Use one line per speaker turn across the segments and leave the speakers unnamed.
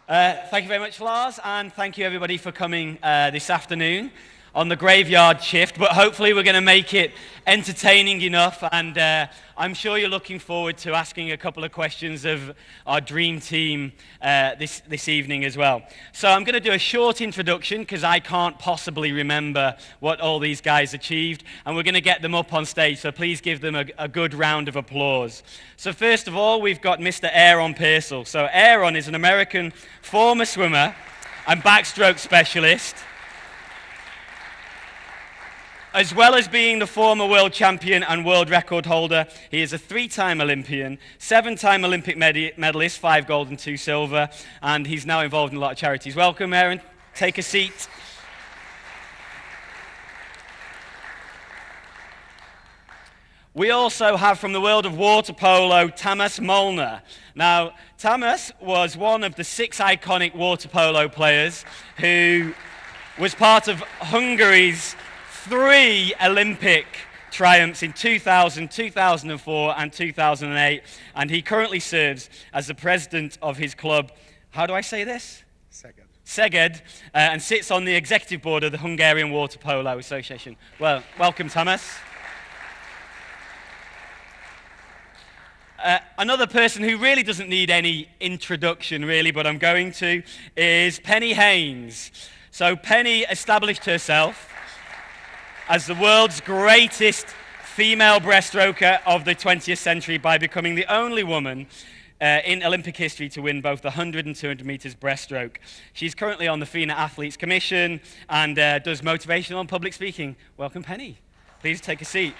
Thank you very much, Lars, and thank you everybody for coming this afternoon on the graveyard shift, but hopefully we're going to make it entertaining enough, and I'm sure you're looking forward to asking a couple of questions of our dream team this evening as well. So I'm going to do a short introduction because I can't possibly remember what all these guys achieved, and we're going to get them up on stage, so please give them a good round of applause. So first of all, we've got Mr. Aaron Pearsall. So Aaron is an American former swimmer and backstroke specialist. As well as being the former world champion and world record holder, he is a 3-time Olympian, 7-time Olympic medalist, 5 gold and 2 silver, and he's now involved in a lot of charities. Welcome, Aaron. Take a seat. We also have from the world of water polo, Tamas Molnar. Now, Tamas was one of the 6 iconic water polo players who was part of Hungary's 3 Olympic triumphs in 2000, 2004, and 2008, and he currently serves as the president of his club. How do I say this? Szeged, and sits on the executive board of the Hungarian Water Polo Association. Well, welcome, Thomas. Another person who really doesn't need any introduction, really, but I'm going to, is Penny Haynes. So Penny established herself as the world's greatest female breaststroker of the 20th century by becoming the only woman in Olympic history to win both the 100 and 200 meters breaststroke. She's currently on the Fina Athletes Commission and does motivational and public speaking. Welcome, Penny. Please take a seat.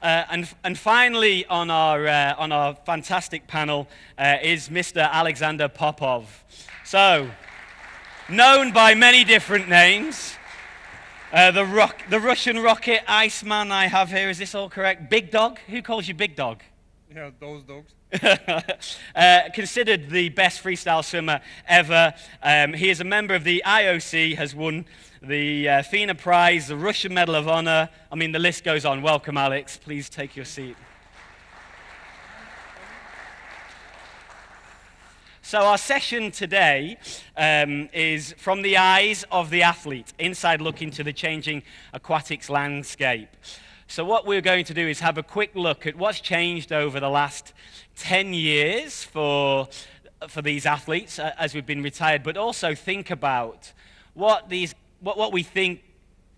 And finally on our fantastic panel is Mr. Alexander Popov. So, known by many different names. The Russian rocket Iceman I have here, is this all correct? Big Dog? Who calls you Big Dog?
Yeah, those dogs.
Considered the best freestyle swimmer ever. He is a member of the IOC, has won the Fina Prize, the Russian Medal of Honor. I mean, the list goes on. Welcome, Alex. Please take your seat. So our session today is From the Eyes of the Athlete, inside look into the changing aquatics landscape. So what we're going to do is have a quick look at what's changed over the last 10 years for these athletes as we've been retired, but also think about what we think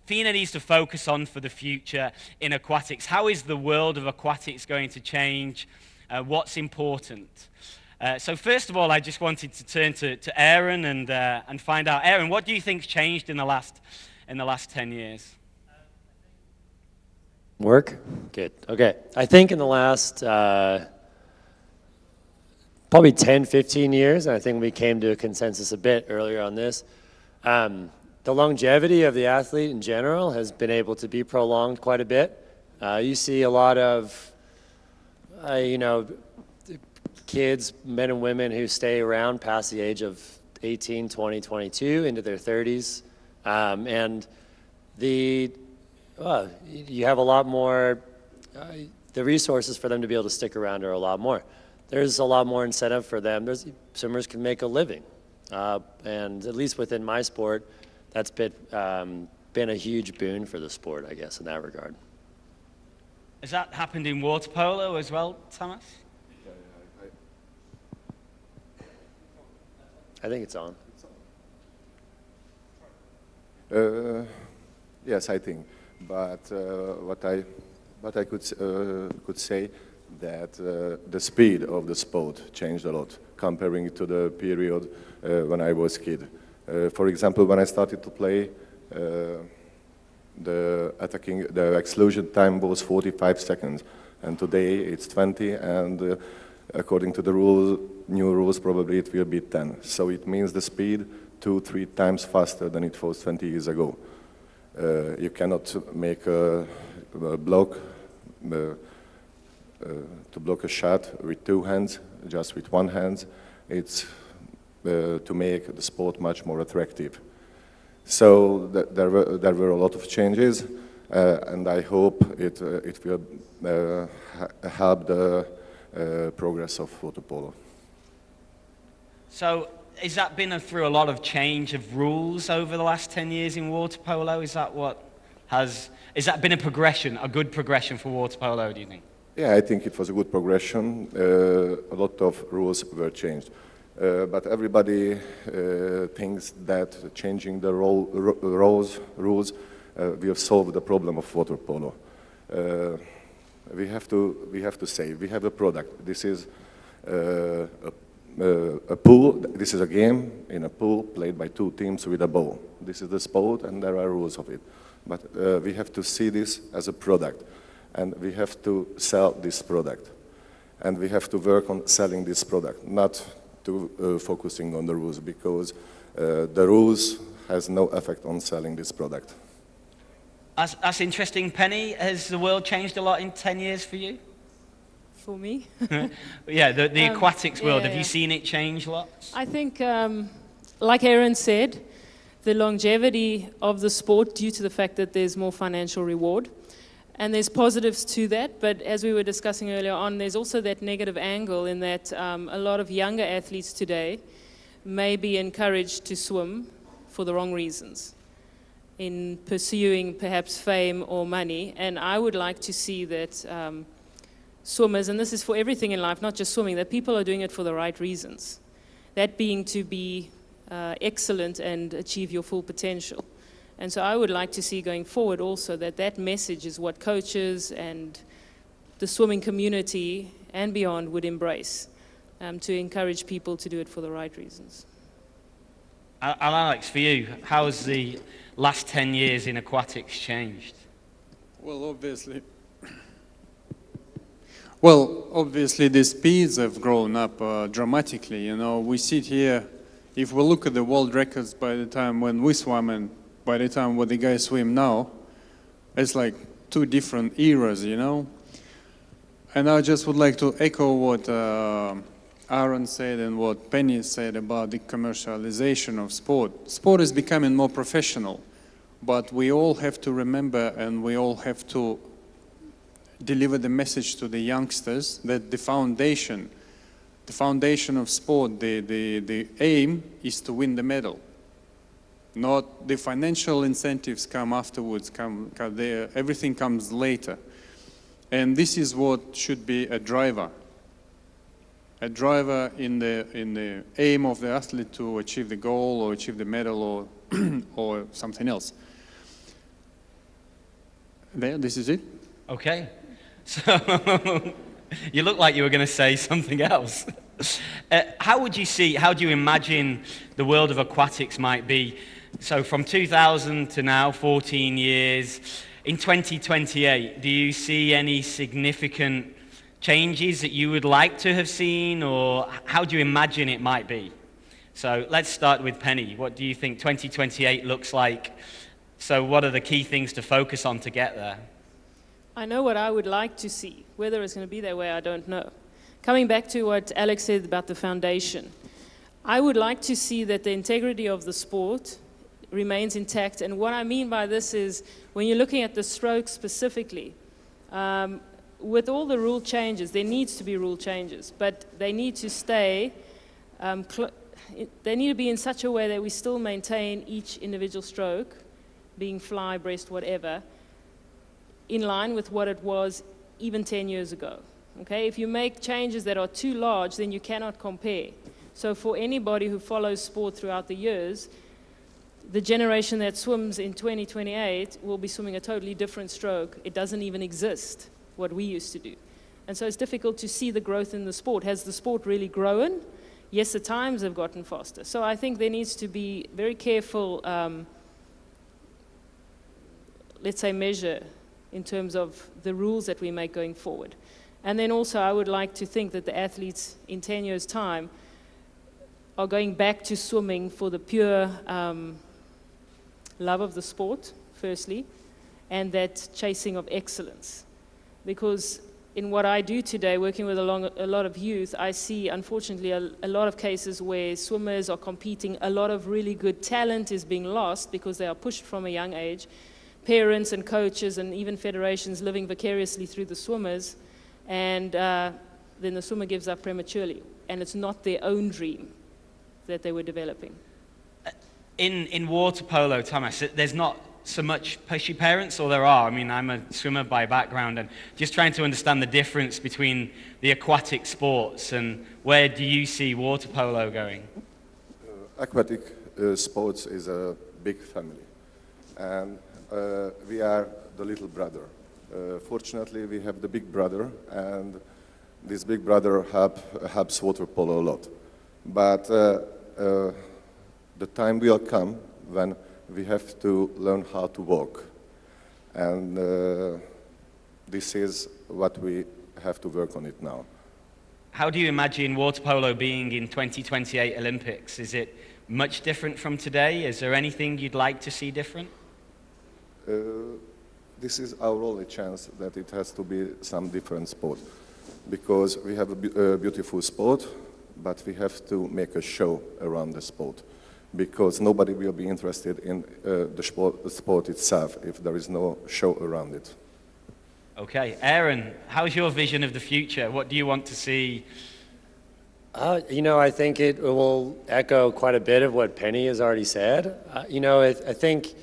Fina needs to focus on for the future in aquatics. How is the world of aquatics going to change? What's important? So first of all, I just wanted to turn to Aaron and find out, Aaron, what do you think's changed in the last 10 years?
Work? Good. Okay. I think in the last probably 10, 15 years, and I think we came to a consensus a bit earlier on this, the longevity of the athlete in general has been able to be prolonged quite a bit. You see a lot of, kids, men and women who stay around past the age of 18, 20, 22 into their 30s. And you have a lot more, the resources for them to be able to stick around are a lot more. There's a lot more incentive for them. Swimmers can make a living. And at least within my sport, that's been a huge boon for the sport, I guess, in that regard.
Has that happened in water polo as well, Thomas?
I think it's on.
Yes, I think. But what I could say that the speed of the sport changed a lot comparing it to the period when I was a kid. For example, when I started to play, the exclusion time was 45 seconds, and today it's 20, and according to the new rules, probably it will be 10. So it means the speed 2-3 times faster than it was 20 years ago. You cannot make a block, to block a shot with 2 hands, just with 1 hand. It's to make the sport much more attractive. So there were a lot of changes, and I hope it will help the progress of water polo.
So has that been through a lot of change of rules over the last 10 years in water polo? Is that been a progression, a good progression for water polo, do you think?
Yeah, I think it was a good progression. A lot of rules were changed. But everybody thinks that changing the rules will solve the problem of water polo. We have to say, we have a product. This is a pool. This is a game in a pool played by two teams with a ball. This is the sport, and there are rules of it. But we have to see this as a product, and we have to sell this product, and we have to work on selling this product, not to focusing on the rules, because the rules has no effect on selling this product.
That's interesting. Penny, has the world changed a lot in 10 years for you?
For me?
Yeah, the aquatics world,
yeah,
have you seen it change lots?
I think, like Aaron said, the longevity of the sport due to the fact that there's more financial reward. And there's positives to that, but as we were discussing earlier on, there's also that negative angle in that a lot of younger athletes today may be encouraged to swim for the wrong reasons, in pursuing perhaps fame or money. And I would like to see that swimmers, and this is for everything in life, not just swimming, that people are doing it for the right reasons. That being to be excellent and achieve your full potential. And so I would like to see going forward also that message is what coaches and the swimming community and beyond would embrace, to encourage people to do it for the right reasons.
And Alex, for you, how has the last 10 years in aquatics changed?
Well, obviously the speeds have grown up dramatically. You know, we sit here, if we look at the world records by the time when we swam and by the time what the guys swim now, it's like two different eras, you know. And I just would like to echo what Aaron said and what Penny said about the commercialization of sport. Sport is becoming more professional, but we all have to remember and we all have to deliver the message to the youngsters that the foundation of sport, the aim is to win the medal. Not the financial incentives come afterwards, everything comes later. And this is what should be a driver. A driver in the aim of the athlete to achieve the goal or achieve the medal or, or something else. This is it.
Okay. So you look like you were going to say something else. How do you imagine the world of aquatics might be? So from 2000 to now, 14 years, in 2028, do you see any significant changes that you would like to have seen, or how do you imagine it might be? So let's start with Penny. What do you think 2028 looks like? So what are the key things to focus on to get there?
I know what I would like to see. Whether it's going to be that way, I don't know. Coming back to what Alex said about the foundation, I would like to see that the integrity of the sport remains intact. And what I mean by this is, when you're looking at the stroke specifically, with all the rule changes, there needs to be rule changes, but they need to stay, they need to be in such a way that we still maintain each individual stroke, being fly, breast, whatever, in line with what it was even 10 years ago. Okay? If you make changes that are too large, then you cannot compare. So for anybody who follows sport throughout the years, the generation that swims in 2028 will be swimming a totally different stroke. It doesn't even exist, what we used to do. And so it's difficult to see the growth in the sport. Has the sport really grown? Yes, the times have gotten faster. So I think there needs to be very careful, let's say, measure in terms of the rules that we make going forward. And then also I would like to think that the athletes in 10 years' time are going back to swimming for the pure love of the sport, firstly, and that chasing of excellence. Because in what I do today, working with a lot of youth, I see, unfortunately, a lot of cases where swimmers are competing. A lot of really good talent is being lost because they are pushed from a young age. Parents and coaches and even federations living vicariously through the swimmers, and then the swimmer gives up prematurely, and it's not their own dream. that they were developing.
In water polo, Thomas, there's not so much pushy parents, or there are. I mean, I'm a swimmer by background, and just trying to understand the difference between the aquatic sports and where do you see water polo going?
Aquatic sports is a big family, and we are the little brother. Fortunately, we have the big brother, and this big brother helps water polo a lot. But the time will come when we have to learn how to walk. And this is what we have to work on it now.
How do you imagine water polo being in 2028 Olympics? Is it much different from today? Is there anything you'd like to see different?
This is our only chance that it has to be some different sport. Because we have a beautiful sport, but we have to make a show around the sport. Because nobody will be interested in the sport itself if there is no show around it.
Okay, Aaron, how's your vision of the future? What do you want to see?
You know, I think it will echo quite a bit of what Penny has already said. You know, I think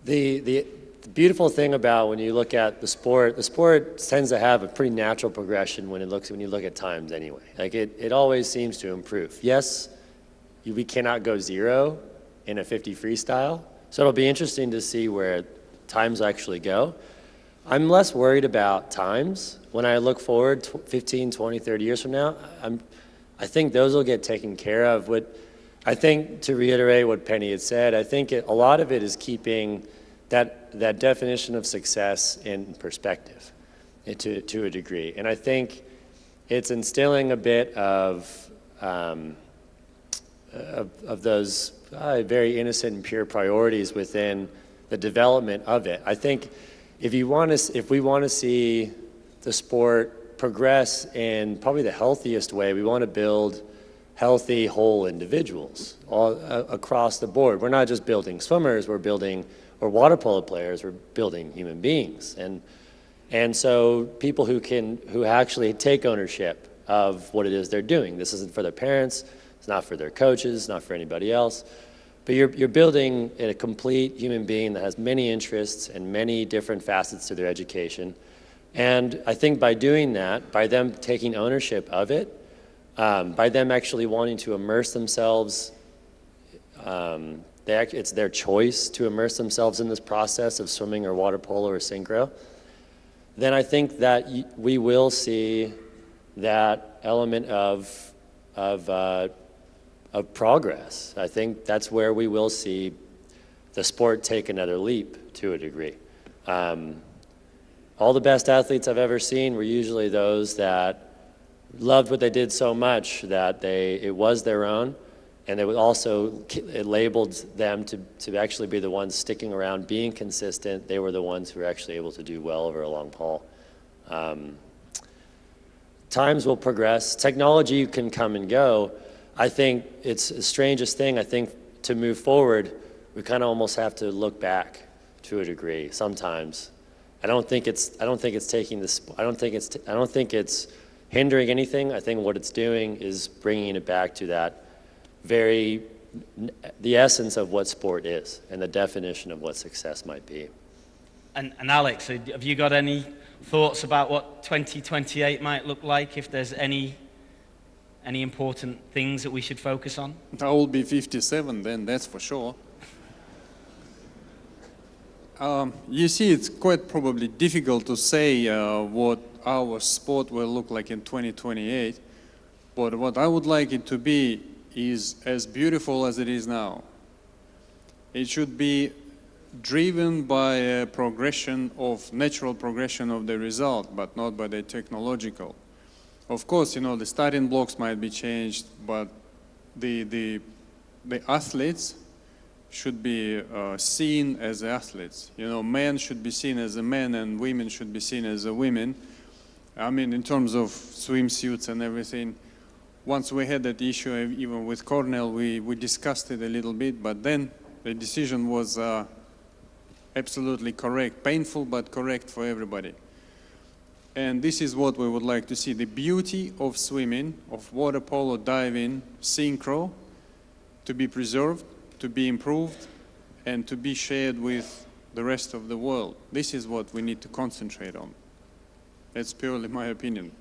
the beautiful thing about when you look at the sport tends to have a pretty natural progression when you look at times anyway. Like it always seems to improve. Yes, we cannot go zero in a 50 freestyle, so it'll be interesting to see where times actually go. I'm less worried about times. When I look forward 15, 20, 30 years from now, I think those will get taken care of. I think, to reiterate what Penny had said, I think a lot of it is keeping that definition of success in perspective to a degree. And I think it's instilling a bit of those very innocent and pure priorities within the development of it. I think if we want to see the sport progress in probably the healthiest way, we want to build healthy, whole individuals all across the board. We're not just building swimmers, we're building, or water polo players, we're building human beings. And so people who actually take ownership of what it is they're doing. This isn't for their parents, it's not for their coaches, not for anybody else. But you're building a complete human being that has many interests and many different facets to their education. And I think by doing that, by them taking ownership of it, by them actually wanting to immerse themselves, it's their choice to immerse themselves in this process of swimming or water polo or synchro, then I think that we will see that element of progress. I think that's where we will see the sport take another leap to a degree. All the best athletes I've ever seen were usually those that loved what they did so much that it was their own, and it labeled them to actually be the ones sticking around, being consistent. They were the ones who were actually able to do well over a long haul. Times will progress. Technology can come and go. I think it's the strangest thing. I think to move forward, we kind of almost have to look back to a degree sometimes. I don't think it's hindering anything. I think what it's doing is bringing it back to that the essence of what sport is and the definition of what success might be.
And Alex, have you got any thoughts about what 2028 might look like, if there's any important things that we should focus on?
I will be 57 then, that's for sure. You see, it's quite probably difficult to say what our sport will look like in 2028, but what I would like it to be is as beautiful as it is now. It should be driven by a natural progression of the result, but not by the technological. Of course, you know, the starting blocks might be changed, but the athletes should be seen as athletes. You know, men should be seen as a men and women should be seen as a women. I mean, in terms of swimsuits and everything. Once we had that issue, even with Cornell, we discussed it a little bit, but then the decision was absolutely correct. Painful, but correct for everybody. And this is what we would like to see. The beauty of swimming, of water polo, diving, synchro, to be preserved, to be improved, and to be shared with the rest of the world. This is what we need to concentrate on. That's purely my opinion.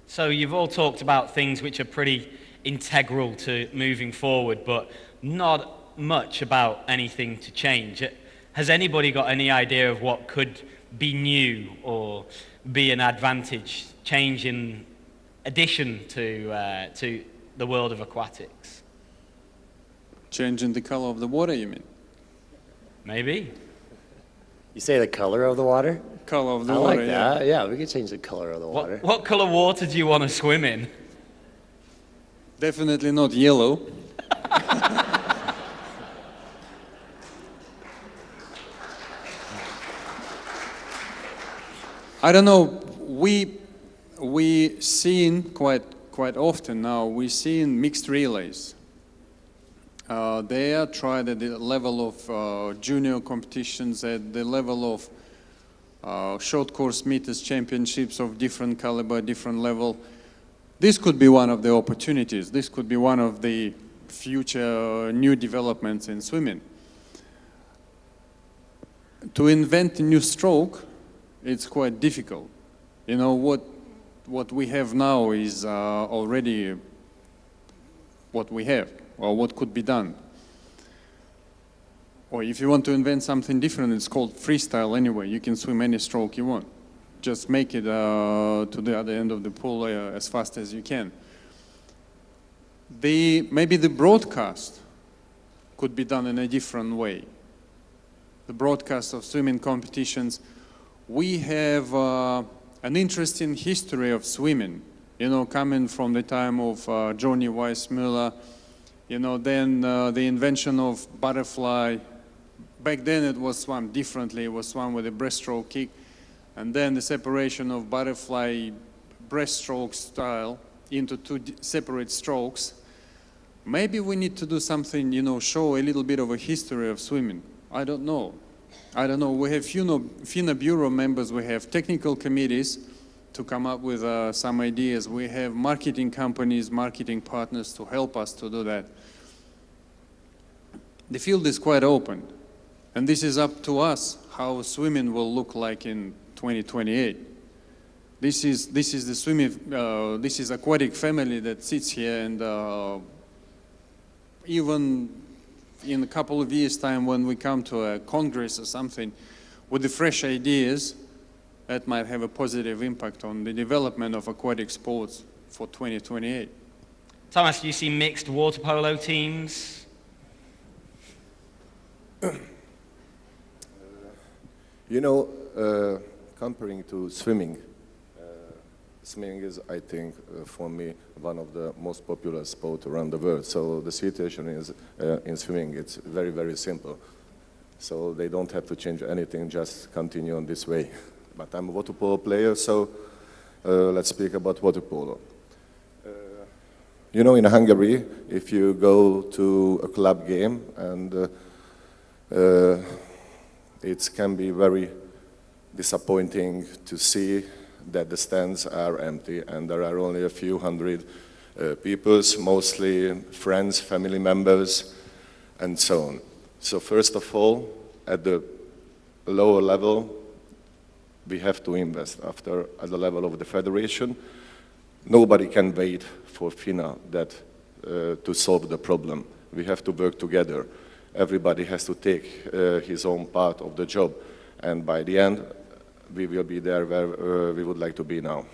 So you've all talked about things which are pretty integral to moving forward, but not much about anything to change. Has anybody got any idea of what could be new or be an advantage, change in addition to the world of aquatics?
Changing the color of the water, you mean?
Maybe.
You say the color of the water?
Color of the
I
water,
like that. Yeah, we could change the color of the water.
What color water do you want to swim in?
Definitely not yellow. I don't know. We seen quite often now. We seen mixed relays. They are tried at the level of junior competitions, at the level of short course meters championships of different caliber, different level. This could be one of the opportunities. This could be one of the future new developments in swimming. To invent a new stroke, it's quite difficult. You know, what we have now is already what we have, or what could be done. Or if you want to invent something different, it's called freestyle anyway. You can swim any stroke you want. Just make it to the other end of the pool as fast as you can. Maybe the broadcast could be done in a different way. The broadcast of swimming competitions. We have an interesting history of swimming, you know, coming from the time of Johnny Weissmuller, you know, then the invention of butterfly. Back then it was swum differently, it was swum with a breaststroke kick, and then the separation of butterfly breaststroke style into two separate strokes. Maybe we need to do something, you know, show a little bit of a history of swimming. I don't know. We have Fina Bureau members, we have technical committees to come up with some ideas. We have marketing companies, marketing partners to help us to do that. The field is quite open, and this is up to us how swimming will look like in 2028. This is aquatic family that sits here, and even in a couple of years' time when we come to a congress or something with the fresh ideas, that might have a positive impact on the development of aquatic sports for 2028.
Thomas, do you see mixed water polo teams?
You know, comparing to swimming, swimming is, I think, for me, one of the most popular sports around the world. So the situation is, in swimming, it's very, very simple. So they don't have to change anything, just continue on this way. But I'm a water polo player, so let's speak about water polo. You know, in Hungary, if you go to a club game, and it can be very disappointing to see that the stands are empty and there are only a few hundred people, mostly friends, family members, and so on. So first of all, at the lower level, we have to invest. At the level of the federation, nobody can wait for Fina to solve the problem. We have to work together. Everybody has to take his own part of the job, and by the end, we will be there where we would like to be now.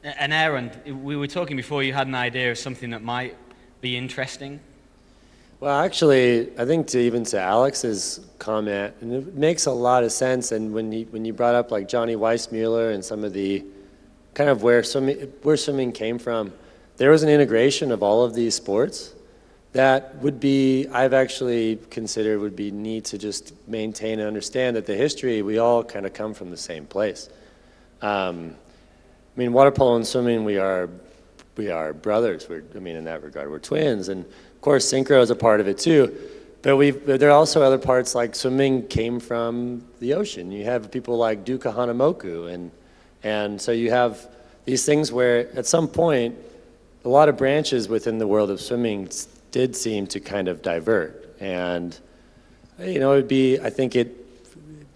And Aaron, we were talking before, you had an idea of something that might be interesting.
Well, actually, I think to Alex's comment, and it makes a lot of sense, and when you brought up like Johnny Weissmuller and some of the kind of where swimming came from, there was an integration of all of these sports that would be, I've actually considered would be neat to just maintain and understand that the history, we all kind of come from the same place. I mean, water polo and swimming, we are brothers. In that regard, we're twins. And of course, synchro is a part of it too. But there are also other parts, like swimming came from the ocean. You have people like Duka Hanamoku. And so you have these things where at some point, a lot of branches within the world of swimming did seem to kind of divert. And, you know, I think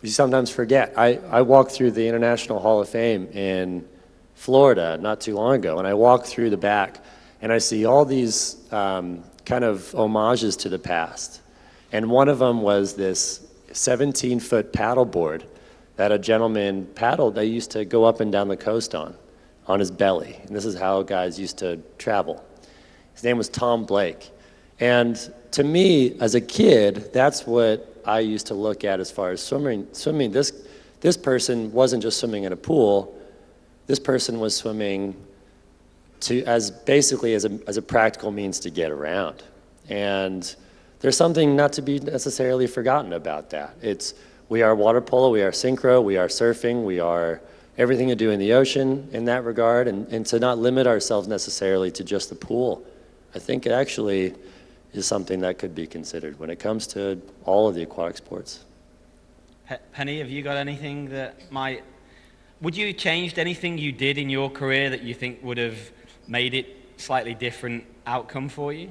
we sometimes forget. I walked through the International Hall of Fame in Florida not too long ago, and I walked through the back, and I see all these kind of homages to the past. And one of them was this 17-foot paddleboard that a gentleman paddled. They used to go up and down the coast on his belly. And this is how guys used to travel. His name was Tom Blake. And to me, as a kid, that's what I used to look at as far as swimming. This person wasn't just swimming in a pool. This person was swimming basically as a practical means to get around. And there's something not to be necessarily forgotten about that. We are water polo, we are synchro, we are surfing, we are everything to do in the ocean in that regard, and to not limit ourselves necessarily to just the pool. I think it actually is something that could be considered when it comes to all of the aquatic sports.
Penny, have you got anything would you have changed anything you did in your career that you think would have made it slightly different outcome for you?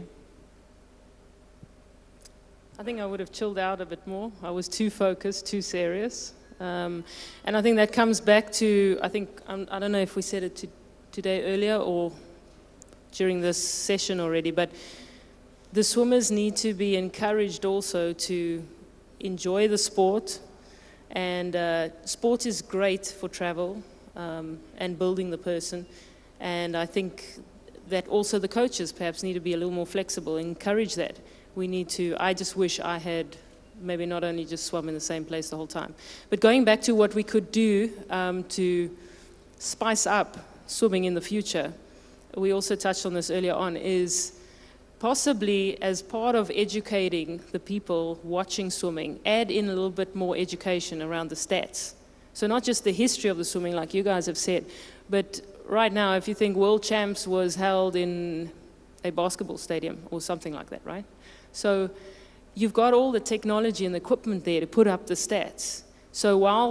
I think I would have chilled out a bit more. I was too focused, too serious. And I think that comes back to, I don't know if we said it today earlier or during this session already, but the swimmers need to be encouraged also to enjoy the sport. And sport is great for travel and building the person. And I think that also the coaches perhaps need to be a little more flexible, encourage that. I just wish I had maybe not only just swum in the same place the whole time. But going back to what we could do to spice up swimming in the future, we also touched on this earlier on, is possibly as part of educating the people watching swimming, add in a little bit more education around the stats. So not just the history of the swimming like you guys have said, but right now if you think World Champs was held in a basketball stadium or something like that, right? So you've got all the technology and the equipment there to put up the stats. So while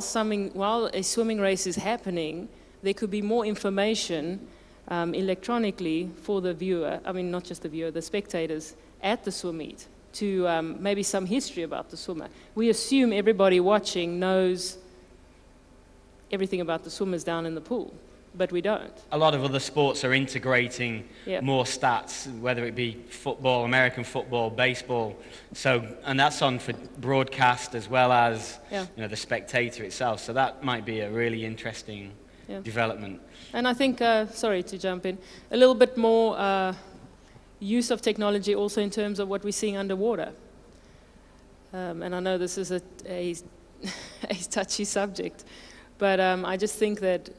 a swimming race is happening, there could be more information electronically for the viewer, not just the viewer, the spectators at the swim meet, to maybe some history about the swimmer. We assume everybody watching knows everything about the swimmers down in the pool, but we don't.
A lot of other sports are integrating more stats, whether it be football, American football, baseball. And that's on for broadcast as well as the spectator itself. So that might be a really interesting development.
And I think, sorry to jump in, a little bit more use of technology also in terms of what we're seeing underwater. And I know this is a touchy subject, but I just think that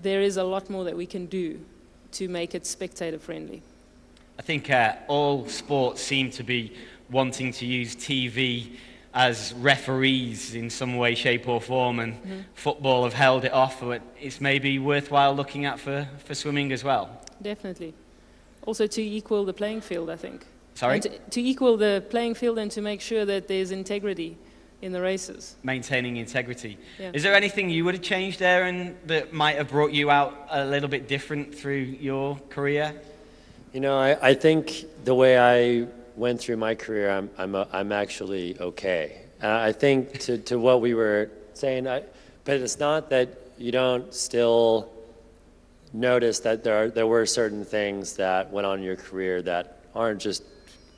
there is a lot more that we can do to make it spectator friendly.
I think all sports seem to be wanting to use TV as referees in some way, shape or form, and football have held it off, but it's maybe worthwhile looking at for swimming as well.
Definitely. Also to equal the playing field, I think.
Sorry?
And to equal the playing field and to make sure that there's integrity in the races.
Maintaining integrity.
Yeah.
Is there anything you would have changed there and that might have brought you out a little bit different through your career?
You know, I think the way I went through my career, I'm actually okay. I think to what we were saying, but it's not that you don't still notice that there were certain things that went on in your career that aren't just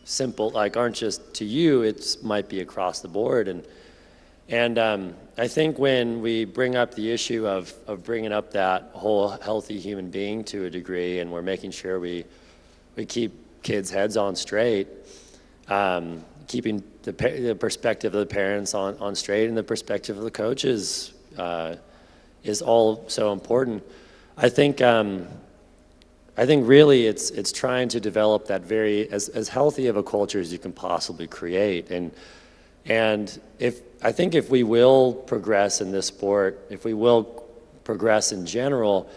simple, like aren't just to you, it might be across the board. And I think when we bring up the issue of bringing up that whole healthy human being to a degree, and we're making sure we keep kids' heads on straight, keeping the perspective of the parents on straight and the perspective of the coaches is all so important. I think really it's trying to develop that as healthy of a culture as you can possibly create. And I think if we will progress in this sport, if we will progress in general,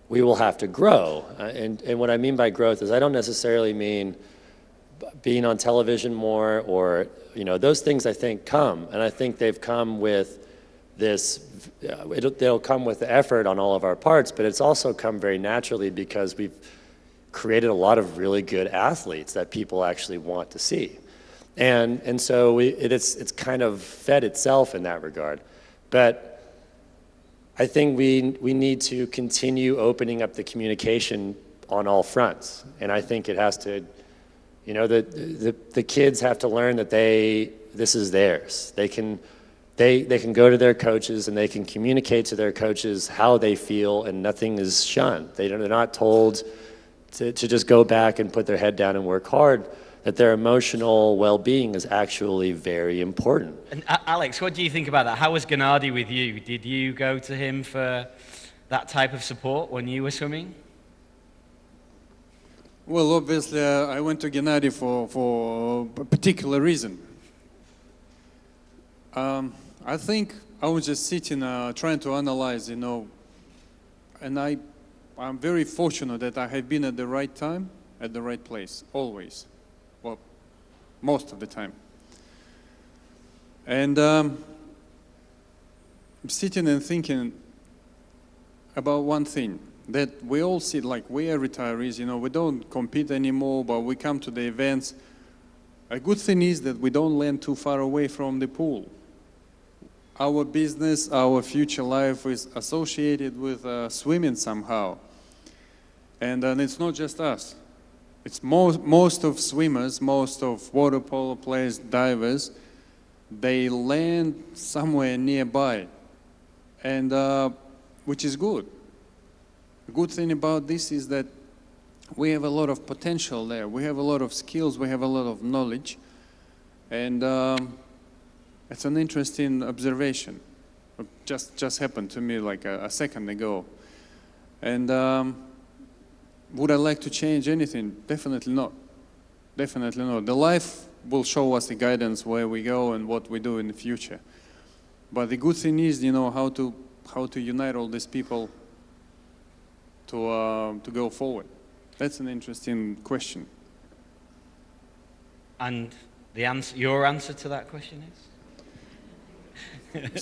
we will have to grow. And what I mean by growth is I don't necessarily mean being on television more or, those things I think come. And I think they've come with they'll come with the effort on all of our parts, but it's also come very naturally because we've created a lot of really good athletes that people actually want to see. And so it's kind of fed itself in that regard. But I think we need to continue opening up the communication on all fronts. And I think it has to, you know, the kids have to learn that this is theirs. They can go to their coaches and they can communicate to their coaches how they feel, and nothing is shunned. They're not told to just go back and put their head down and work hard, that their emotional well-being is actually very important.
And Alex, what do you think about that? How was Gennady with you? Did you go to him for that type of support when you were swimming?
Well, obviously, I went to Gennady for a particular reason. I think I was just sitting, trying to analyze, you know, and I'm very fortunate that I have been at the right time, at the right place, always. Well, most of the time. And I'm sitting and thinking about one thing, that we all see, like we are retirees, you know, we don't compete anymore, but we come to the events. A good thing is that we don't land too far away from the pool. Our business, our future life is associated with swimming somehow. And it's not just us. It's most of swimmers, most of water polo players, divers, they land somewhere nearby, and which is good. The good thing about this is that we have a lot of potential there. We have a lot of skills, we have a lot of knowledge, and it's an interesting observation. It just happened to me like a second ago. And would I like to change anything? Definitely not. Definitely not. The life will show us the guidance where we go and what we do in the future. But the good thing is, you know, how to unite all these people to go forward. That's an interesting question.
And your answer to that question is?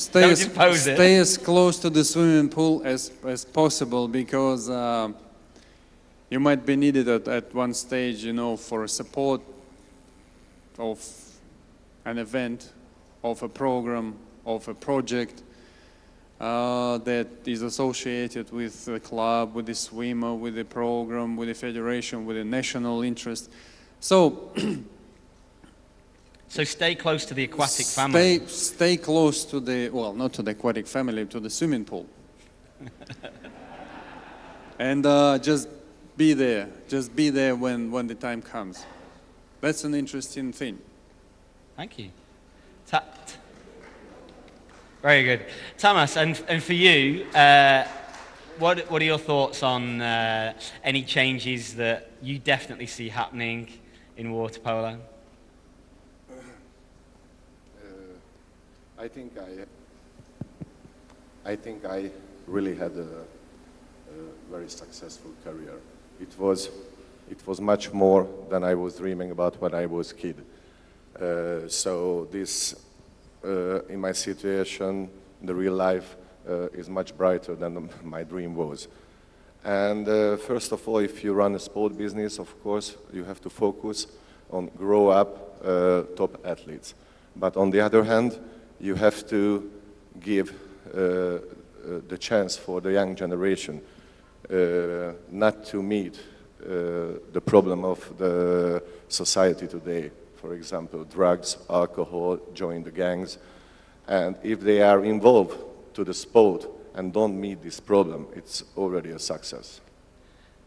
Stay as close to the swimming pool as possible, because you might be needed at one stage, you know, for support of an event, of a program, of a project that is associated with the club, with the swimmer, with the program, with the federation, with the national interest. So,
so stay close to the aquatic family.
Stay close to the, well, not to the aquatic family, to the swimming pool. And just be there. Just be there when the time comes. That's an interesting thing.
Thank you. Very good. Tamas, and for you, what are your thoughts on any changes that you definitely see happening in water polo?
I think I really had a very successful career. It was much more than I was dreaming about when I was a kid. So this, in my situation, the real life is much brighter than my dream was. And first of all, if you run a sport business, of course, you have to focus on grow up top athletes. But on the other hand, you have to give the chance for the young generation not to meet the problem of the society today. For example, drugs, alcohol, join the gangs. And if they are involved to the sport and don't meet this problem, it's already a success.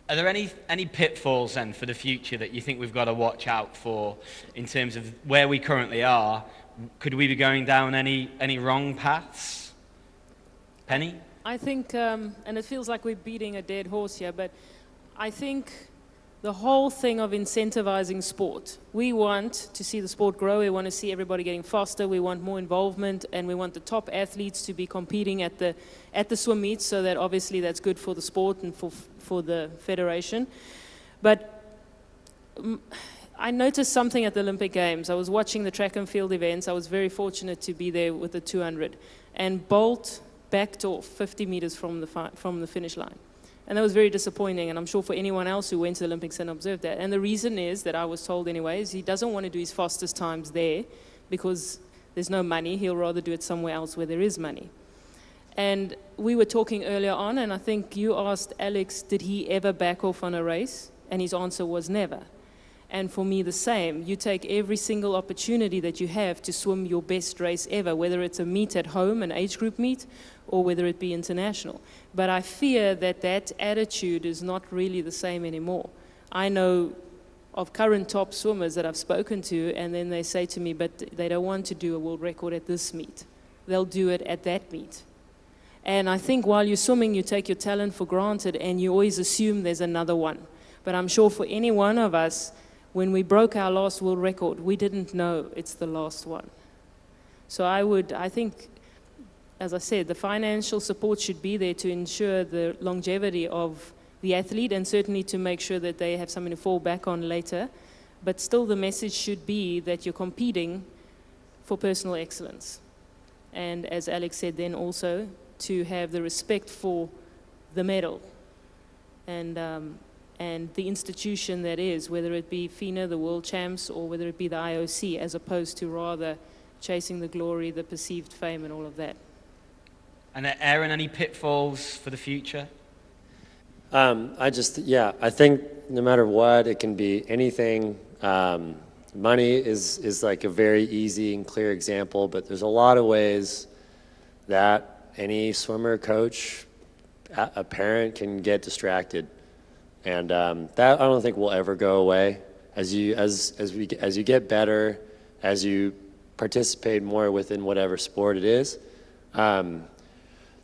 Are there any pitfalls then for the future that you think we've got to watch out for in terms of where we currently are? Could we be going down any wrong paths? Penny?
I think, and it feels like we're beating a dead horse here, but I think the whole thing of incentivizing sport. We want to see the sport grow, we want to see everybody getting faster, we want more involvement, and we want the top athletes to be competing at the swim meets, so that obviously that's good for the sport and for the federation. But I noticed something at the Olympic Games. I was watching the track and field events. I was very fortunate to be there with the 200. And Bolt backed off 50 meters from the finish line. And that was very disappointing, and I'm sure for anyone else who went to the Olympics and observed that. And the reason is, that I was told anyway, is he doesn't want to do his fastest times there because there's no money. He'll rather do it somewhere else where there is money. And we were talking earlier on, and I think you asked Alex, did he ever back off on a race? And his answer was never. And for me, the same. You take every single opportunity that you have to swim your best race ever, whether it's a meet at home, an age group meet, or whether it be international. But I fear that that attitude is not really the same anymore. I know of current top swimmers that I've spoken to, and then they say to me, but they don't want to do a world record at this meet. They'll do it at that meet. And I think while you're swimming, you take your talent for granted, and you always assume there's another one. But I'm sure for any one of us, when we broke our last world record, we didn't know it's the last one. So I think, as I said, the financial support should be there to ensure the longevity of the athlete, and certainly to make sure that they have something to fall back on later. But still, the message should be that you're competing for personal excellence. And as Alex said, then also to have the respect for the medal and the institution that is, whether it be Fina, the world champs, or whether it be the IOC, as opposed to rather chasing the glory, the perceived fame, and all of that.
And Aaron, any pitfalls for the future?
I think no matter what, it can be anything. Money is like a very easy and clear example, but there's a lot of ways that any swimmer, coach, a parent can get distracted. And that I don't think will ever go away. As you get better, as you participate more within whatever sport it is,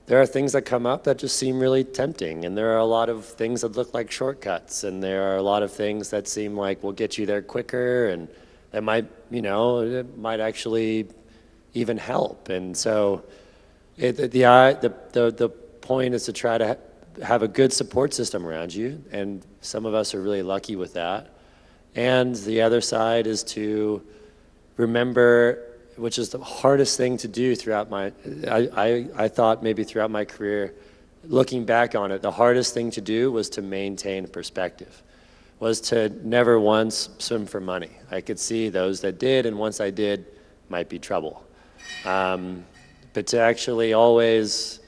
there are things that come up that just seem really tempting, and there are a lot of things that look like shortcuts, and there are a lot of things that seem like will get you there quicker, and that might, it might actually even help. And so, the point is to try to have a good support system around you, and some of us are really lucky with that. And the other side is to remember, which is the hardest thing to do throughout I thought maybe throughout my career, looking back on it, the hardest thing to do was to maintain perspective, was to never once swim for money. I could see those that did, and once I did, might be trouble. But to actually always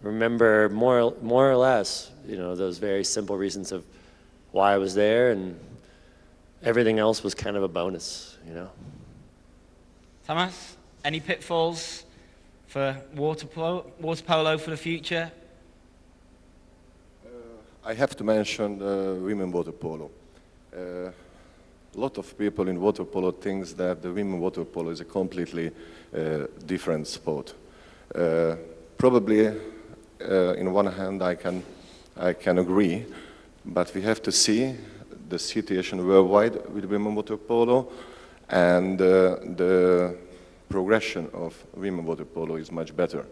remember more or less, those very simple reasons of why I was there, and everything else was kind of a bonus,
Thomas, any pitfalls for water polo for the future?
I have to mention women water polo. A lot of people in water polo think that the women water polo is a completely different sport. Probably, in one hand, I can agree, but we have to see the situation worldwide with women water polo, and the progression of women water polo is much better.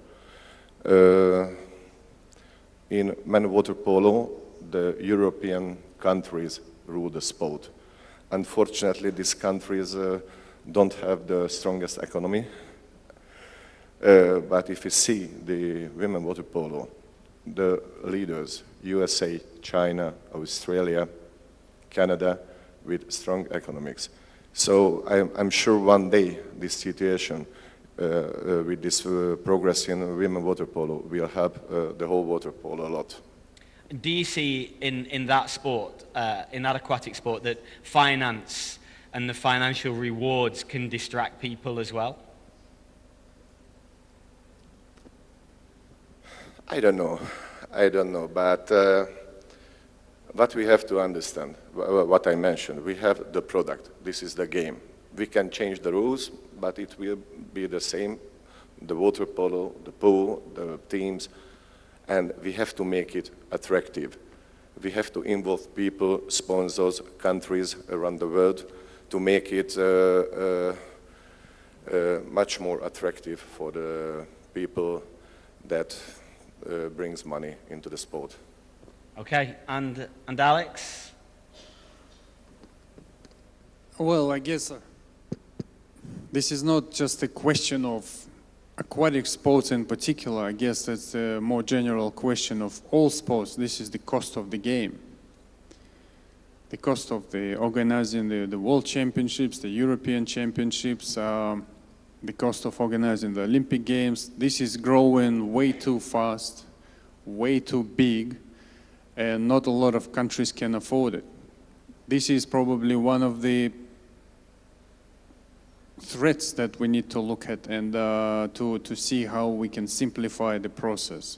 In men water polo, the European countries rule the sport. Unfortunately, these countries don't have the strongest economy. But if you see the women water polo, the leaders, USA, China, Australia, Canada, with strong economics. So I'm sure one day this situation with this progress in women water polo will help the whole water polo a lot.
Do you see in that sport, in that aquatic sport, that finance and the financial rewards can distract people as well?
I don't know, but what we have to understand, what I mentioned, we have the product, this is the game. We can change the rules, but it will be the same, the water polo, the pool, the teams, and we have to make it attractive. We have to involve people, sponsors, countries around the world to make it much more attractive for the people that brings money into the sport.
Okay, and Alex?
Well, I guess this is not just a question of aquatic sports in particular, I guess that's a more general question of all sports. This is the cost of the game. The cost of the organizing the World Championships, the European Championships, the cost of organizing the Olympic Games. This is growing way too fast, way too big, and not a lot of countries can afford it. This is probably one of the threats that we need to look at and to see how we can simplify the process.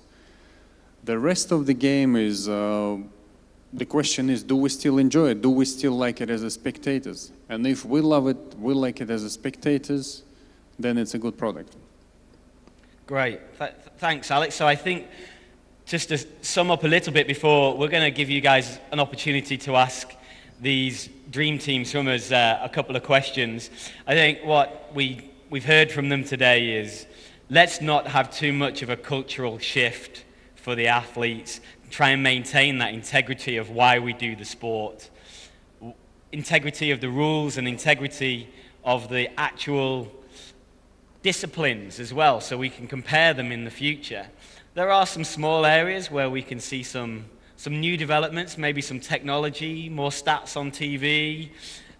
The rest of the game is, the question is, do we still enjoy it? Do we still like it as a spectators? And if we love it, we like it as a spectators, then it's a good product.
Great. Thanks, Alex. So I think just to sum up a little bit before, we're going to give you guys an opportunity to ask these Dream Team swimmers a couple of questions. I think what we've heard from them today is, let's not have too much of a cultural shift for the athletes. Try and maintain that integrity of why we do the sport. Integrity of the rules and integrity of the actual disciplines as well, so we can compare them in the future. There are some small areas where we can see some new developments, maybe some technology, more stats on TV,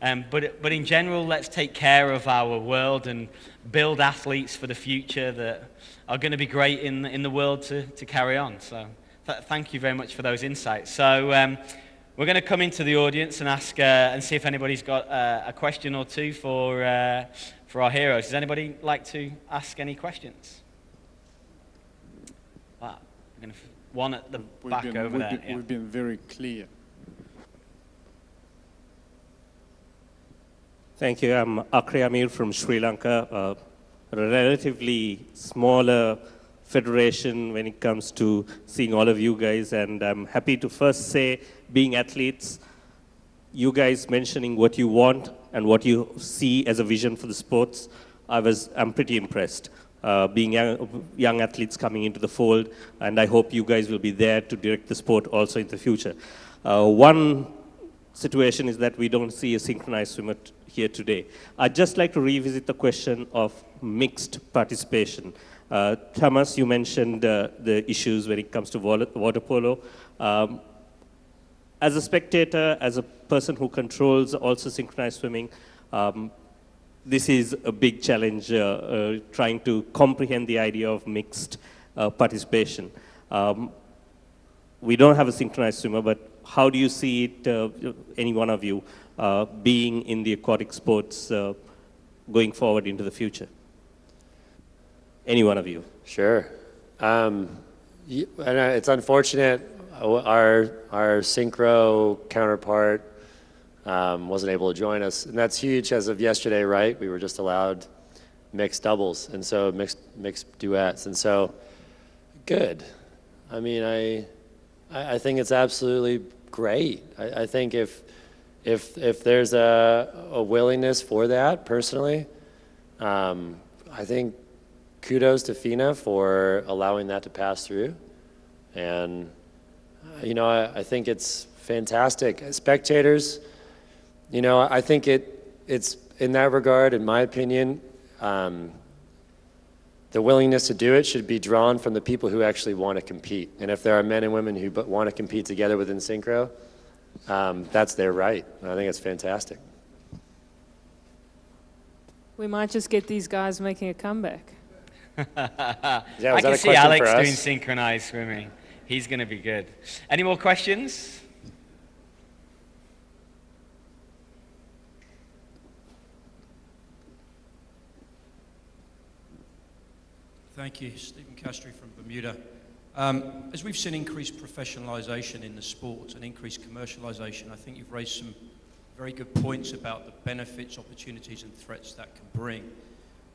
but in general, let's take care of our world and build athletes for the future that are going to be great in the world to carry on. So thank you very much for those insights. So we're going to come into the audience and ask and see if anybody's got a question or two for our heroes. Does anybody like to ask any questions? Wow, we're going to one at the back over there.
We've been very clear.
Thank you. I'm Akri Amir from Sri Lanka, a relatively smaller federation when it comes to seeing all of you guys. And I'm happy to first say, being athletes, you guys mentioning what you want and what you see as a vision for the sports, I'm pretty impressed. Being young athletes coming into the fold, and I hope you guys will be there to direct the sport also in the future. One situation is that we don't see a synchronized swimmer here today. I'd just like to revisit the question of mixed participation. Thomas, you mentioned the issues when it comes to water polo. As a spectator, as a person who controls also synchronized swimming, this is a big challenge, trying to comprehend the idea of mixed participation. We don't have a synchronized swimmer, but how do you see it, any one of you, being in the aquatic sports going forward into the future? Any one of you?
Sure. And it's unfortunate our synchro counterpart wasn't able to join us, and that's huge. As of yesterday, right, we were just allowed mixed doubles, and so mixed duets, and so good. I mean, I think it's absolutely great. I think if there's a willingness for that, personally, I think kudos to Fina for allowing that to pass through, and you know, I think it's fantastic. Spectators, you know, I think it's in that regard, in my opinion, the willingness to do it should be drawn from the people who actually want to compete. And if there are men and women who want to compete together within synchro, that's their right. And I think it's fantastic.
We might just get these guys making a comeback.
I can see Alex doing synchronized swimming. He's going to be good. Any more questions?
Thank you. Stephen Castry from Bermuda. As we've seen increased professionalisation in the sport and increased commercialisation, I think you've raised some very good points about the benefits, opportunities and threats that can bring.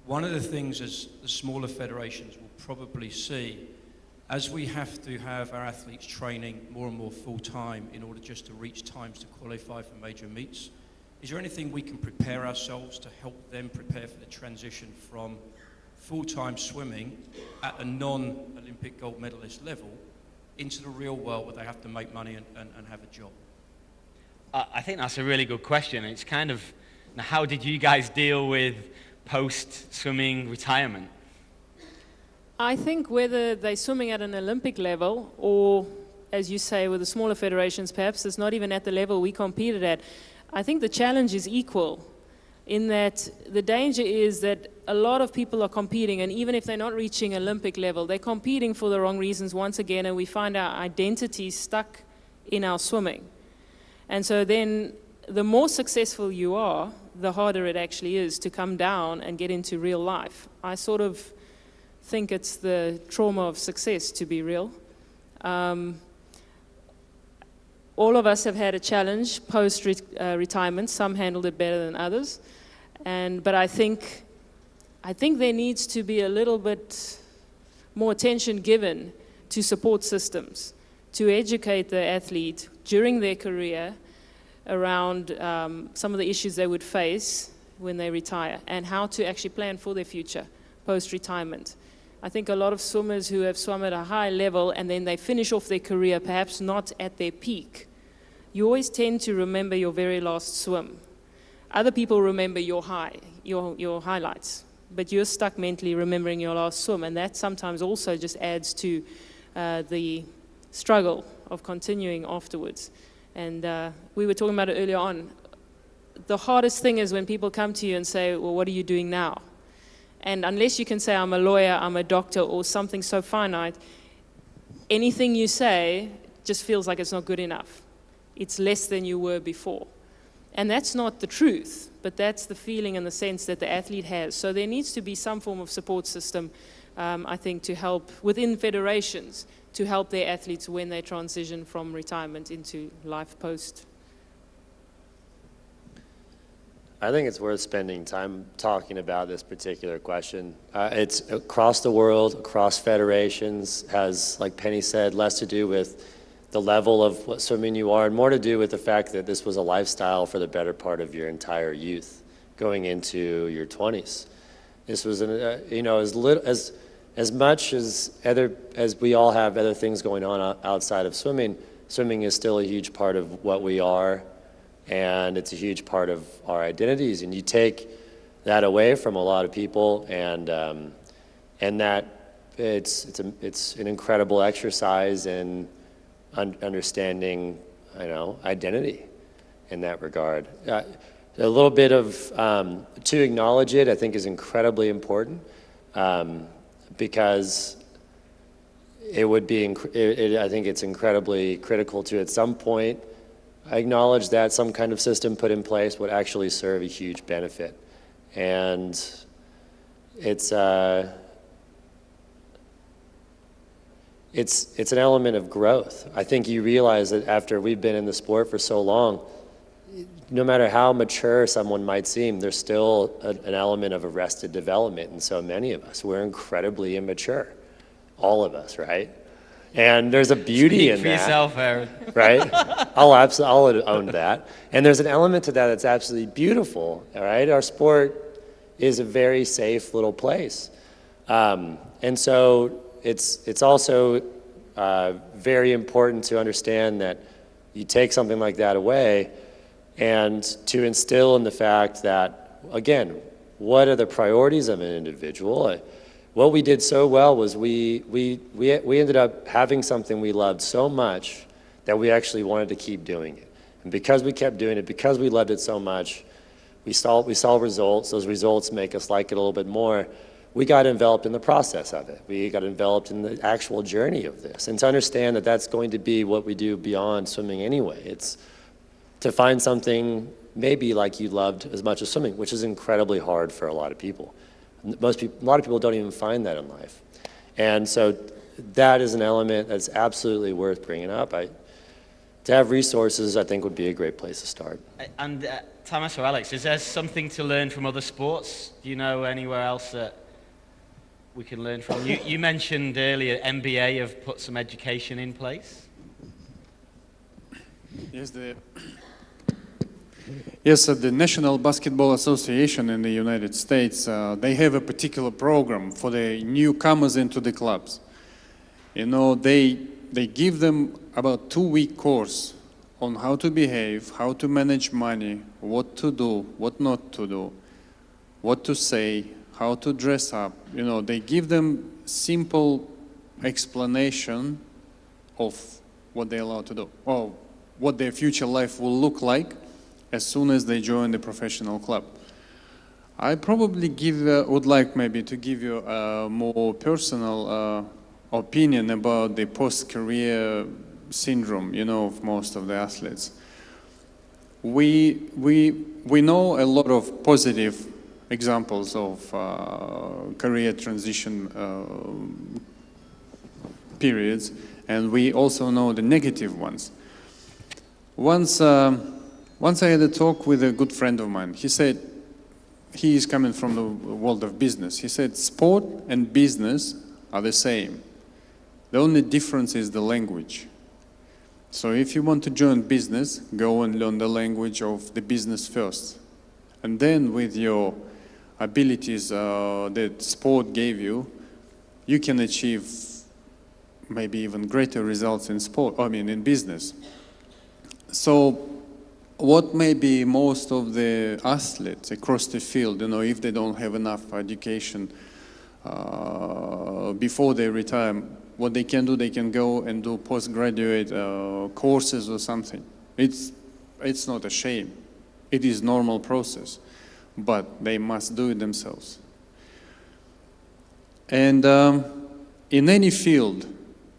One of the things as the smaller federations will probably see, as we have to have our athletes training more and more full-time in order just to reach times to qualify for major meets, is there anything we can prepare ourselves to help them prepare for the transition from full-time swimming at a non-Olympic gold medalist level into the real world where they have to make money and have a job?
I think that's a really good question. It's kind of, how did you guys deal with post-swimming retirement?
I think whether they're swimming at an Olympic level or, as you say, with the smaller federations, perhaps it's not even at the level we competed at. I think the challenge is equal in that the danger is that a lot of people are competing, and even if they're not reaching Olympic level, they're competing for the wrong reasons once again, and we find our identity stuck in our swimming. And so then the more successful you are, the harder it actually is to come down and get into real life. I sort of think it's the trauma of success, to be real. All of us have had a challenge post-retirement. Some handled it better than others. But I think there needs to be a little bit more attention given to support systems, to educate the athlete during their career around some of the issues they would face when they retire and how to actually plan for their future post-retirement. I think a lot of swimmers who have swum at a high level and then they finish off their career perhaps not at their peak, you always tend to remember your very last swim. Other people remember your highlights, but you're stuck mentally remembering your last swim, and that sometimes also just adds to the struggle of continuing afterwards. And we were talking about it earlier on. The hardest thing is when people come to you and say, well, what are you doing now? And unless you can say, I'm a lawyer, I'm a doctor, or something so finite, anything you say just feels like it's not good enough. It's less than you were before. And that's not the truth, but that's the feeling and the sense that the athlete has. So there needs to be some form of support system, I think, to help within federations, to help their athletes when they transition from retirement into life post.
I think it's worth spending time talking about this particular question. It's across the world, across federations, has, like Penny said, less to do with the level of what swimming you are and more to do with the fact that this was a lifestyle for the better part of your entire youth going into your 20s. This was, as much as we all have other things going on outside of swimming, swimming is still a huge part of what we are, and it's a huge part of our identities. And you take that away from a lot of people, and that it's an incredible exercise in understanding, identity in that regard. A little bit of to acknowledge it, I think, is incredibly important. Because it would be, I think it's incredibly critical to at some point acknowledge that some kind of system put in place would actually serve a huge benefit. And it's an element of growth. I think you realize that after we've been in the sport for so long, no matter how mature someone might seem, there's still an element of arrested development in so many of us. We're incredibly immature, all of us, right? And there's a beauty in that. Speak for
yourself, Aaron. Right?
I'll own that. And there's an element to that that's absolutely beautiful, all right? Our sport is a very safe little place. And so it's also very important to understand that you take something like that away and to instill in the fact that, again, what are the priorities of an individual? What we did so well was we ended up having something we loved so much that we actually wanted to keep doing it. And because we kept doing it, because we loved it so much, we saw results. Those results make us like it a little bit more. We got enveloped in the process of it. We got enveloped in the actual journey of this. And to understand that that's going to be what we do beyond swimming anyway. It's to find something maybe like you loved as much as swimming, which is incredibly hard for a lot of people. A lot of people don't even find that in life. And so that is an element that's absolutely worth bringing up. To have resources, I think, would be a great place to start.
And Thomas or Alex, is there something to learn from other sports? Do you know anywhere else that we can learn from? You mentioned earlier NBA have put some education in place.
Yes, the National Basketball Association in the United States, they have a particular program for the newcomers into the clubs. They give them about 2-week course on how to behave, how to manage money, what to do, what not to do, what to say, how to dress up. You know, they give them simple explanation of what they're allowed to do, or what their future life will look like as soon as they join the professional club. I probably would like maybe to give you a more personal opinion about the post-career syndrome, you know, of most of the athletes. We know a lot of positive examples of career transition periods, and we also know the negative ones. Once I had a talk with a good friend of mine. He said, he is coming from the world of business. He said, sport and business are the same. The only difference is the language. So if you want to join business, go and learn the language of the business first. And then with your abilities that sport gave you, you can achieve maybe even greater results in sport, in business. So what maybe most of the athletes across the field, you know, if they don't have enough education before they retire, what they can do, they can go and do postgraduate courses or something. It's not a shame. It is normal process, but they must do it themselves. And in any field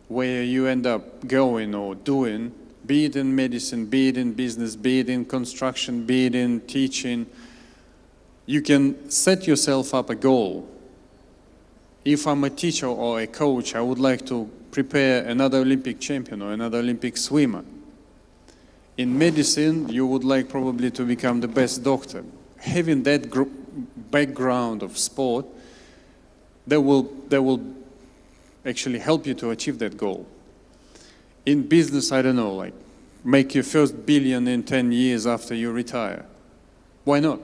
where you end up going or doing, be it in medicine, be it in business, be it in construction, be it in teaching, you can set yourself up a goal. If I'm a teacher or a coach, I would like to prepare another Olympic champion or another Olympic swimmer. In medicine, you would like probably to become the best doctor. Having that background of sport, that will actually help you to achieve that goal. In business, I don't know, like make your first billion in 10 years after you retire. Why not?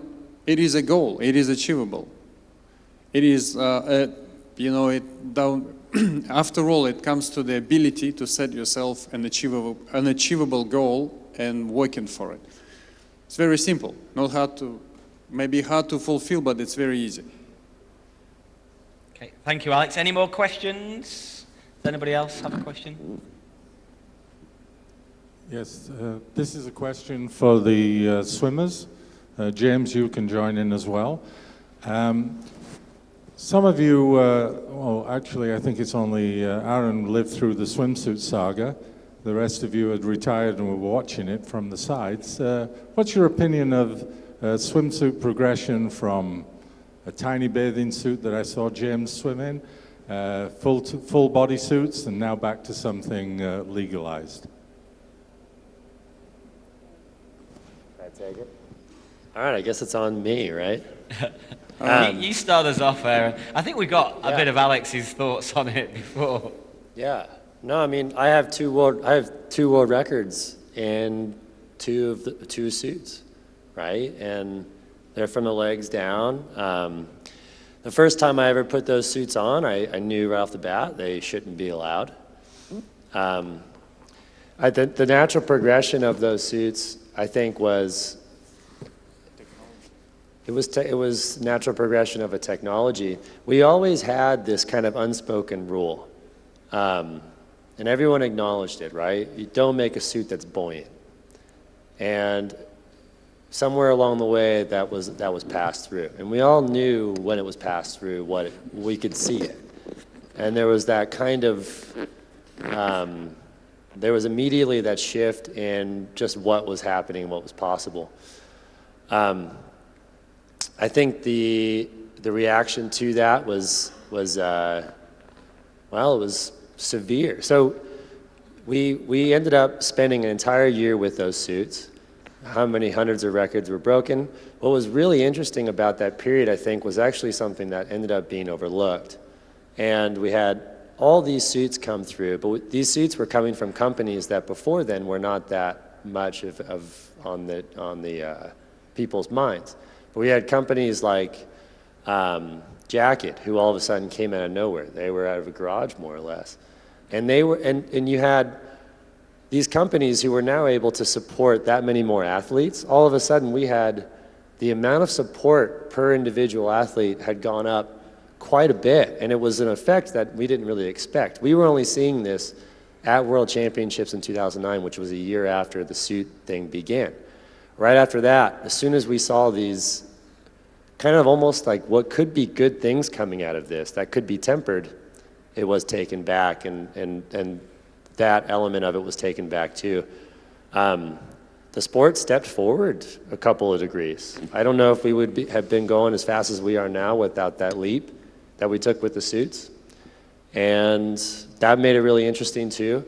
It is a goal. It is achievable. It is, after all, it comes to the ability to set yourself an achievable goal and working for it. It's very simple. Not hard to, maybe hard to fulfill, but it's very easy.
Okay, thank you, Alex. Any more questions? Does anybody else have a question?
Yes, this is a question for the swimmers. James, you can join in as well. Some of you, well, actually, I think it's only Aaron lived through the swimsuit saga. The rest of you had retired and were watching it from the sides. What's your opinion of swimsuit progression from a tiny bathing suit that I saw James swim in, full body suits, and now back to something legalized?
Take it. All right, I guess it's on me, right?
You start us off, Aaron. I think we got a bit of Alex's thoughts on it before.
Yeah. No, I mean, I have two world records in two suits, right? And they're from the legs down. The first time I ever put those suits on, I knew right off the bat they shouldn't be allowed. The natural progression of those suits, I think, was natural progression of a technology. We always had this kind of unspoken rule, and everyone acknowledged it, right? You don't make a suit that's buoyant. And somewhere along the way, that was passed through, and we all knew when it was passed through we could see it, and there was that kind of there was immediately that shift in just what was happening, what was possible. I think the reaction to that was it was severe. So we ended up spending an entire year with those suits. How many hundreds of records were broken? What was really interesting about that period, I think, was actually something that ended up being overlooked. And we had all these suits come through, but these suits were coming from companies that before then were not that much on the people's minds. But we had companies like Jacket, who all of a sudden came out of nowhere. They were out of a garage, more or less, and you had these companies who were now able to support that many more athletes. All of a sudden, we had the amount of support per individual athlete had gone up quite a bit, and it was an effect that we didn't really expect. We were only seeing this at World Championships in 2009, which was a year after the suit thing began. Right after that, as soon as we saw these kind of almost like what could be good things coming out of this that could be tempered, it was taken back, and that element of it was taken back too. The sport stepped forward a couple of degrees. I don't know if we would have been going as fast as we are now without that leap that we took with the suits. And that made it really interesting too.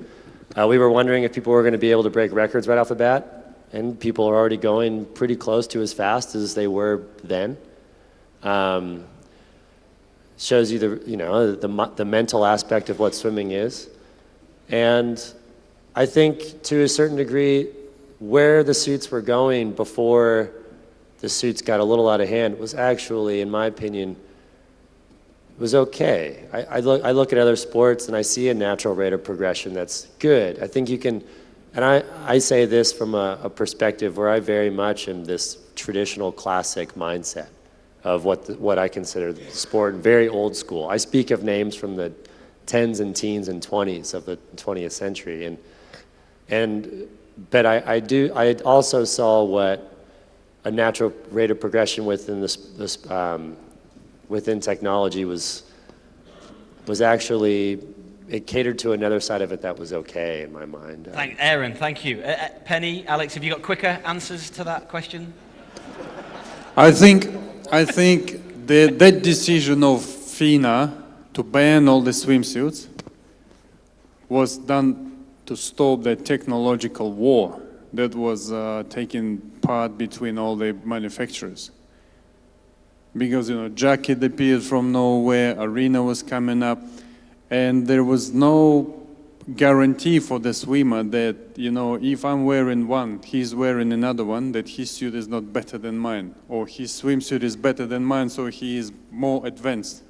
We were wondering if people were going to be able to break records right off the bat, and people are already going pretty close to as fast as they were then. Shows you the mental aspect of what swimming is. And I think to a certain degree, where the suits were going before the suits got a little out of hand was actually, in my opinion, was okay. I look at other sports and I see a natural rate of progression that's good. I think you can, and I say this from a perspective where I very much am this traditional classic mindset of what I consider the sport, very old school. I speak of names from the 10s and teens and 20s of the 20th century, but I also saw what a natural rate of progression within within technology was actually, it catered to another side of it that was okay in my mind.
Aaron, thank you. Penny, Alex, have you got quicker answers to that question?
I think that decision of Fina to ban all the swimsuits was done to stop the technological war that was taking part between all the manufacturers. Because, jacket appeared from nowhere, arena was coming up, and there was no guarantee for the swimmer that, if I'm wearing one, he's wearing another one, that his suit is not better than mine, or his swimsuit is better than mine, so he is more advanced.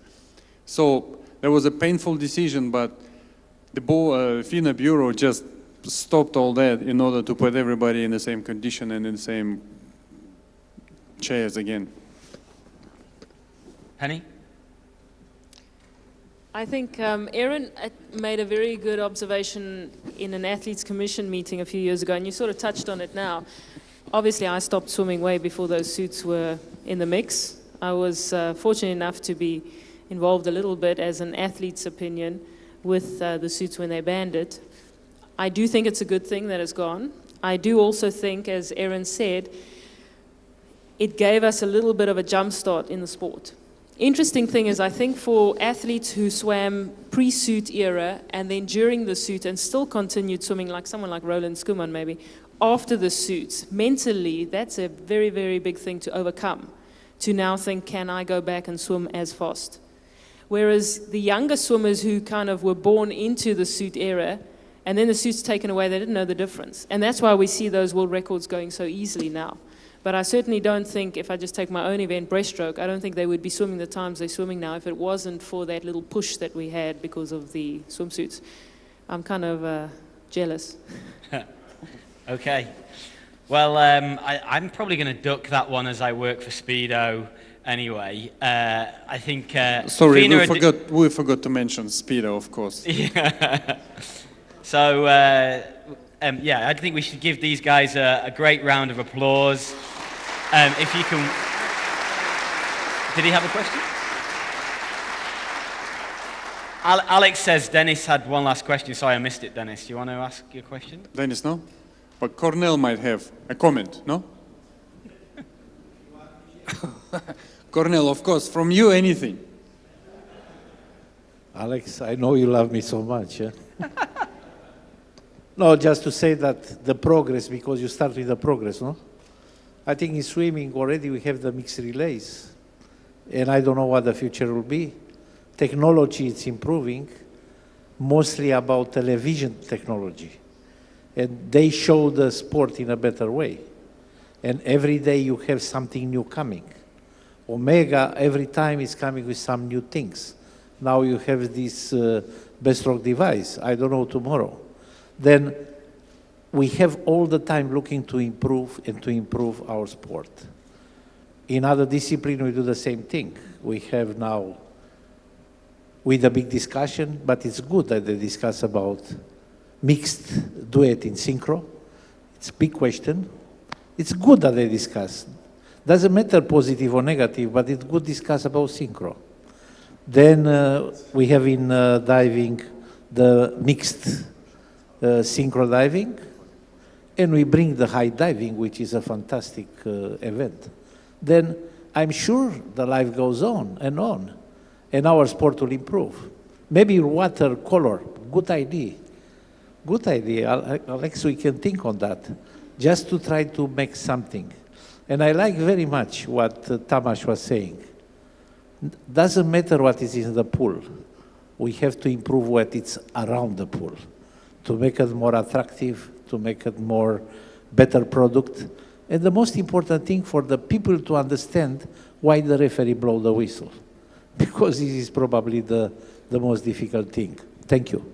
So there was a painful decision, but the FINA Bureau just stopped all that in order to put everybody in the same condition and in the same chairs again.
Penny?
I think Aaron made a very good observation in an athletes commission meeting a few years ago, and you sort of touched on it now. Obviously, I stopped swimming way before those suits were in the mix. I was fortunate enough to be involved a little bit as an athlete's opinion with the suits when they banned it. I do think it's a good thing that it's gone. I do also think, as Aaron said, it gave us a little bit of a jump start in the sport. Interesting thing is, I think for athletes who swam pre-suit era and then during the suit and still continued swimming, like someone like Roland Skuman maybe, after the suits, mentally, that's a very, very big thing to overcome, to now think, can I go back and swim as fast? Whereas the younger swimmers who kind of were born into the suit era, and then the suit's taken away, they didn't know the difference. And that's why we see those world records going so easily now. But I certainly don't think, if I just take my own event, breaststroke, I don't think they would be swimming the times they're swimming now if it wasn't for that little push that we had because of the swimsuits. I'm kind of jealous.
Okay. Well, I'm probably going to duck that one as I work for Speedo anyway. I think...
Sorry, we forgot to mention Speedo, of course.
Yeah. So, yeah, I think we should give these guys a great round of applause. If you can... Did he have a question? Alex says Dennis had one last question. Sorry, I missed it, Dennis. Do you want to ask your question?
Dennis, no? But Cornell might have a comment, no? Cornell, of course, from you, anything.
Alex, I know you love me so much. Yeah? No, just to say that the progress, because you start with the progress, no? I think in swimming already we have the mixed relays, and I don't know what the future will be. Technology is improving, mostly about television technology, and they show the sport in a better way. And every day you have something new coming. Omega every time is coming with some new things. Now you have this breaststroke device. I don't know tomorrow. Then we have all the time looking to improve and to improve our sport. In other disciplines, we do the same thing. We have now, with a big discussion, but it's good that they discuss about mixed duet in synchro. It's a big question. It's good that they discuss. Doesn't matter positive or negative, but it's good to discuss about synchro. Then we have in diving the mixed synchro diving, and we bring the high diving, which is a fantastic event. Then I'm sure the life goes on, and our sport will improve. Maybe watercolor, good idea. Good idea, Alex, we can think on that, just to try to make something. And I like very much what Tamas was saying. Doesn't matter what is in the pool. We have to improve what is around the pool to make it more attractive, to make it more better product. And the most important thing for the people to understand why the referee blow the whistle. Because this is probably the most difficult thing. Thank you.